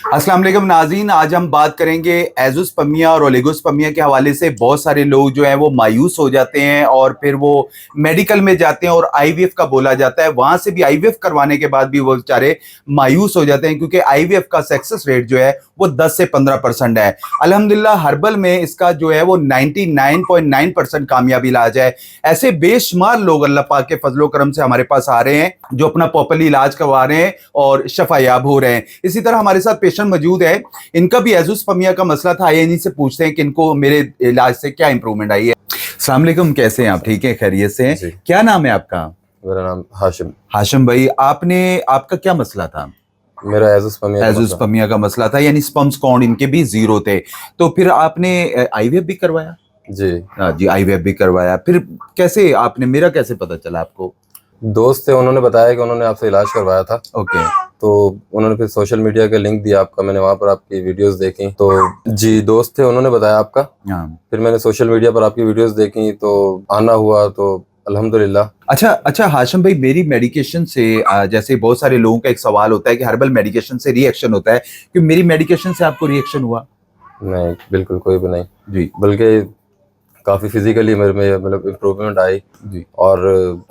अस्सलाम वालेकुम नाज़रीन, आज हम बात करेंगे एज़ोस्पर्मिया और ओलिगोस्पर्मिया के हवाले से। बहुत सारे लोग जो हैं वो मायूस हो जाते हैं और फिर वो मेडिकल में जाते हैं और आईवीएफ का बोला जाता है, वहाँ से भी आईवीएफ करवाने के बाद भी वो बेचारे मायूस हो जाते हैं, क्योंकि आईवीएफ का सक्सेस रेट जो है वो 10 से 15% है। अल्हम्दुलिल्लाह हर्बल में इसका जो है वो 99.9% कामयाबी इलाज है। ऐसे बेशुमार लोग अल्लाह पाक के फजलो करम से हमारे पास आ रहे हैं जो अपना प्रॉपर्ली इलाज करवा रहे हैं और शफायाब हो रहे हैं। इसी तरह हमारे साथ पेशेंट मौजूद है, इनका भी एज़ोस्पर्मिया का मसला था। आइए इन्हीं से पूछते हैं कि इनको मेरे इलाज से क्या इंप्रूवमेंट आई है। अस्सलाम वालेकुम, कैसे हैं आप? ठीक है, खैरियत से हैं? क्या नाम है आपका? मेरा नाम हाशिम। हाशिम भाई, आपका क्या मसला था? मेरा एज़ोस्पर्मिया का मसला था, यानी स्पर्म्स काउंट इनके भी 0 थे। तो फिर आपने आईवीएफ भी करवाया? जी हाँ जी, आईवीएफ भी करवाया। फिर कैसे आपने, मेरा कैसे पता चला आपको? दोस्त थे, उन्होंने बताया कि उन्होंने आपसे इलाज करवाया था। ओके। तो उन्होंने फिर सोशल मीडिया का लिंक दिया आपका, मैंने वहाँ पर आपकी वीडियोस देखी। तो जी, दोस्त थे, उन्होंने बताया आपका। हाँ। फिर मैंने सोशल मीडिया पर आपकी वीडियोस देखी तो आना हुआ, तो अल्हम्दुलिल्लाह। अच्छा हाशिम भाई, मेरी मेडिकेशन से जैसे बहुत सारे लोगों का एक सवाल होता है कि हर्बल मेडिकेशन से रिएक्शन होता है, कि मेरी मेडिकेशन से आपको रिएक्शन हुआ? नहीं, बिल्कुल कोई भी नहीं जी। बल्कि काफ़ी फिजिकली मेरे में मतलब इम्प्रूवमेंट आई जी। और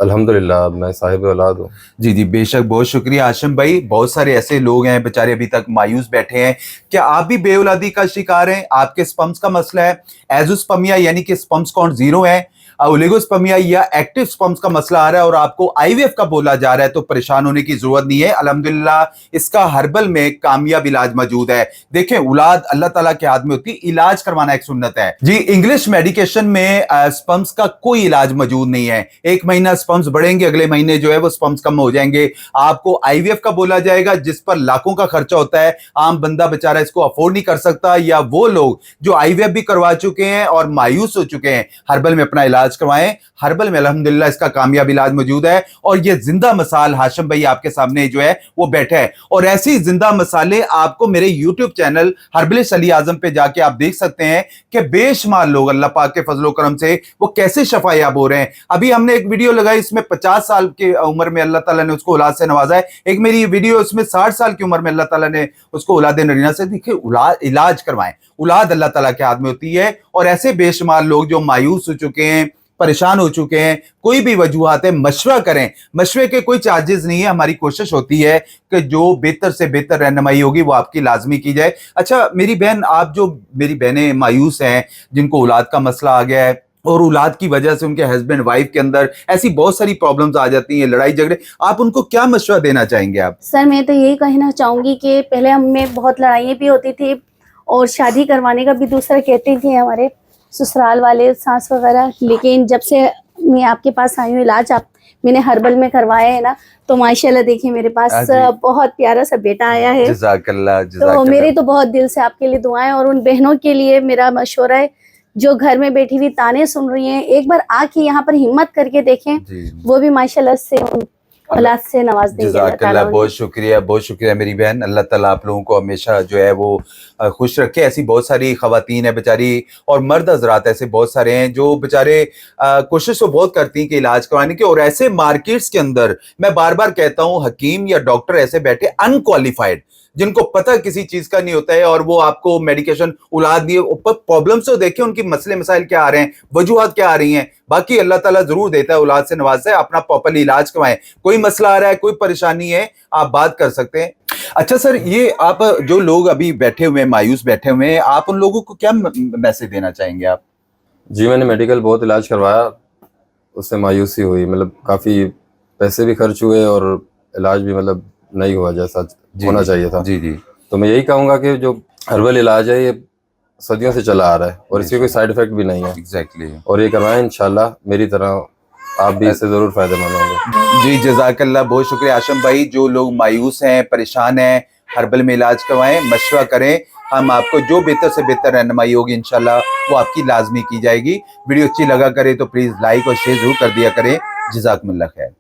अल्हम्दुलिल्लाह मैं साहिब औलाद हूँ। जी जी, बेशक, बहुत शुक्रिया हाशिम भाई। बहुत सारे ऐसे लोग हैं बेचारे अभी तक मायूस बैठे हैं। क्या आप भी बेऔलादी का शिकार हैं? आपके स्पर्म्स का मसला है, एज़ोस्पर्मिया यानी कि स्पर्म्स काउंट 0 है, ओलिगोस्पर्मिया या एक्टिव स्पर्म्स का मसला आ रहा है और आपको आईवीएफ का बोला जा रहा है, तो परेशान होने की जरूरत नहीं है। अल्हम्दुलिल्लाह इसका हर्बल में कामयाब इलाज मौजूद है। देखें, औलाद अल्लाह ताला के हाथ में होती है, इलाज करवाना एक सुन्नत है जी। इंग्लिश मेडिकेशन में स्पर्म्स का कोई इलाज मौजूद नहीं है। एक महीना स्पर्म्स बढ़ेंगे, अगले महीने जो है वो स्पर्म्स कम हो जाएंगे। आपको आईवीएफ का बोला जाएगा, जिस पर लाखों का खर्चा होता है, आम बंदा बेचारा इसको अफोर्ड नहीं कर सकता। या वो लोग जो आईवीएफ भी करवा चुके हैं और मायूस हो चुके हैं, हर्बल में अपना इलाज करवाएं। हर्बल में अल्हम्दुलिल्लाह इसका कामयाब इलाज मौजूद है। और ये जिंदा मिसाल हाशिम भाई आपके सामने जो है वो बैठा है। और ऐसी जिंदा मिसालें आपको मेरे यूट्यूब चैनल हर्बलिस्ट अली आजम पे जाके आप देख सकते हैं कि बेशुमार लोग अल्लाह पाक के फजलो करम से वो कैसे शफायाब हो रहे हैं। अभी हमने एक वीडियो लगाई, इसमें 50 साल की उम्र में अल्लाह ताला ने उसको औलाद से नवाजा है। एक मेरी वीडियो, उसमें 60 साल की उम्र में अल्लाह ताला ने उसको औलाद नरीना से। देखिए, इलाज करवाएं, औलाद अल्लाह ताला के हाथ में होती है। और ऐसे बेशुमार लोग जो मायूस हो चुके हैं, परेशान हो चुके हैं, कोई भी वजूहात है, मशवरा करें। मशवरे के कोई चार्जेस नहीं है। हमारी कोशिश होती है कि जो बेहतर से बेहतर रहनुमाई होगी वो आपकी लाजमी की जाए। अच्छा मेरी बहन, आप जो मेरी बहनें मायूस हैं, जिनको औलाद का मसला आ गया है और औलाद की वजह से उनके हस्बैंड वाइफ के अंदर ऐसी बहुत सारी प्रॉब्लम्स आ जाती हैं, लड़ाई झगड़े, आप उनको क्या मशवरा देना चाहेंगे आप? सर मैं तो यही कहना चाहूँगी कि पहले हमें बहुत लड़ाइयाँ भी होती थी और शादी करवाने का भी दूसरा कहते थे हमारे ससुराल वाले, सास वगैरह। लेकिन जब से मैं आपके पास आई हूँ, इलाज मैंने हर्बल में करवाया है ना, तो माशाल्लाह देखिए मेरे पास बहुत प्यारा सा बेटा आया है। जज़ाकल्लाह, तो मेरे तो बहुत दिल से आपके लिए दुआएं। और उन बहनों के लिए मेरा मशवरा है जो घर में बैठी हुई ताने सुन रही हैं, एक बार आके यहाँ पर हिम्मत करके देखें, वो भी माशाल्लाह से औलाद से नवाज देंगे। जज़ाकल्लाह, बहुत शुक्रिया मेरी बहन। अल्लाह ताला आप लोगों को हमेशा जो है वो खुश रखे। ऐसी बहुत सारी खवातीन है बेचारी, और मर्द हजरात ऐसे बहुत सारे हैं जो बेचारे कोशिश तो बहुत करती हैं कि इलाज करवाने की। और ऐसे मार्केट्स के अंदर मैं बार बार कहता हूँ, हकीम या डॉक्टर ऐसे बैठे अनक्वालिफाइड, जिनको पता किसी चीज का नहीं होता है, और वो आपको मेडिकेशन औलाद दिए ऊपर प्रॉब्लम्स तो देखें, उनकी मसले मसाइल क्या आ रहे हैं, वजूहात क्या आ रही हैं। बाकी अल्लाह ताला जरूर देता है, औलाद से नवाजता है। अपना प्रॉपरली इलाज करवाएं। कोई मसला आ रहा है, कोई परेशानी है, आप बात कर सकते हैं। अच्छा सर, ये आप जो लोग अभी बैठे हुए हैं, मायूस बैठे हुए हैं, आप उन लोगों को क्या मैसेज देना चाहेंगे आप? जी, मैंने मेडिकल बहुत इलाज करवाया, उससे मायूसी हुई, मतलब काफ़ी पैसे भी खर्च हुए और इलाज भी मतलब नहीं हुआ जैसा होना चाहिए था। जी जी। तो मैं यही कहूँगा कि जो हर्बल इलाज है ये सदियों से चला आ रहा है और इसके कोई साइड इफेक्ट भी नहीं है। एग्जैक्टली। और ये करवाएं, इंशाल्लाह मेरी तरह आप भी इससे ज़रूर फ़ायदेमंद होंगे। जी जज़ाकल्लाह, बहुत शुक्रिया आशम भाई। जो लोग मायूस हैं, परेशान हैं, हर्बल में इलाज करवाएं, मशवरा करें। हम आपको जो बेहतर से बेहतर रहनुमाई होगी इंशाल्लाह वो आपकी लाजमी की जाएगी। वीडियो अच्छी लगा करे तो प्लीज़ लाइक और शेयर जरूर कर दिया करें। जज़ाकुमुल्लाह खैर।